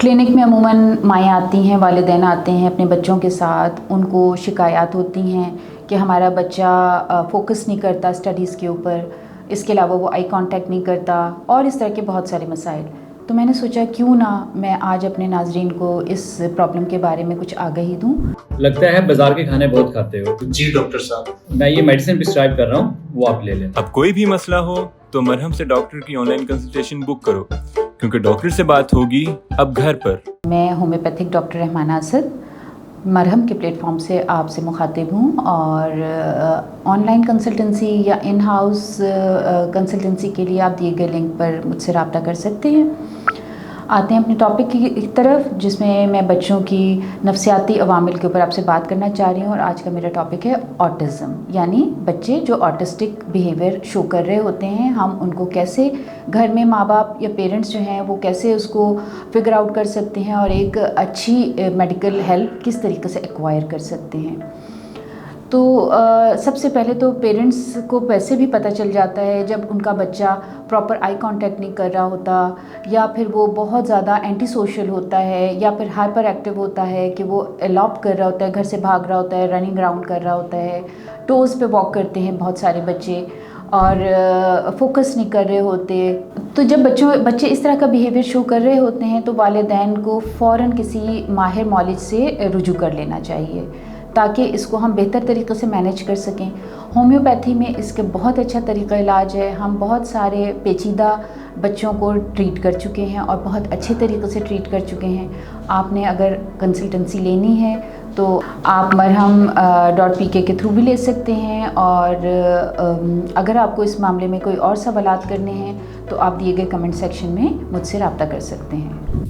Clinic में अमूमन माएँ आती हैं, वालिदैन आते हैं अपने बच्चों के साथ, उनको शिकायत होती हैं कि हमारा बच्चा फ़ोकस नहीं करता स्टडीज़ के ऊपर, इसके अलावा वो आई कांटेक्ट नहीं करता और इस तरह के बहुत सारे मसाइल। तो मैंने सोचा क्यों ना मैं आज अपने नाज़रीन को इस प्रॉब्लम के बारे में कुछ आगाही दूँ। लगता है बाजार के खाने बहुत खाते हो। जी डॉक्टर साहब, मैं ये मेडिसिन प्रिस्क्राइब कर रहा हूँ, वो आप ले लें। अब कोई भी मसला हो तो मरहम से डॉक्टर की ऑनलाइन कंसल्टेशन बुक करो, क्योंकि डॉक्टर से बात होगी अब घर पर। मैं होम्योपैथिक डॉक्टर रहमाना असद मरहम के प्लेटफॉर्म से आपसे मुखातिब हूँ और ऑनलाइन कंसल्टेंसी या इन हाउस कंसल्टेंसी के लिए आप दिए गए लिंक पर मुझसे रब्ता कर सकते हैं। आते हैं अपने टॉपिक की तरफ, जिसमें मैं बच्चों की नफसियाती अवामिल के ऊपर आपसे बात करना चाह रही हूँ। और आज का मेरा टॉपिक है ऑटिज़म, यानी बच्चे जो ऑटिस्टिक बिहेवियर शो कर रहे होते हैं, हम उनको कैसे घर में माँ बाप या पेरेंट्स जो हैं वो कैसे उसको फिगर आउट कर सकते हैं और एक अच्छी मेडिकल हेल्प किस तरीके से एक्वायर कर सकते हैं। तो सबसे पहले तो पेरेंट्स को वैसे भी पता चल जाता है जब उनका बच्चा प्रॉपर आई कांटेक्ट नहीं कर रहा होता, या फिर वो बहुत ज़्यादा एंटी सोशल होता है, या फिर हाइपर एक्टिव होता है कि वो एलॉप कर रहा होता है, घर से भाग रहा होता है, रनिंग अराउंड कर रहा होता है, टोज़ पे वॉक करते हैं बहुत सारे बच्चे और फोकस नहीं कर रहे होते। तो जब बच्चे इस तरह का बिहेवियर शो कर रहे होते हैं तो वालिदैन को फ़ौरन किसी माहिर मौलिज से रुजू कर लेना चाहिए ताकि इसको हम बेहतर तरीके से मैनेज कर सकें। होम्योपैथी में इसके बहुत अच्छा तरीक़ा इलाज है। हम बहुत सारे पेचीदा बच्चों को ट्रीट कर चुके हैं और बहुत अच्छे तरीके से ट्रीट कर चुके हैं। आपने अगर कंसल्टेंसी लेनी है तो आप marham.pk के थ्रू भी ले सकते हैं, और अगर आपको इस मामले में कोई और सवालात करने हैं तो आप दिए गए कमेंट सेक्शन में मुझसे रब्ता कर सकते हैं।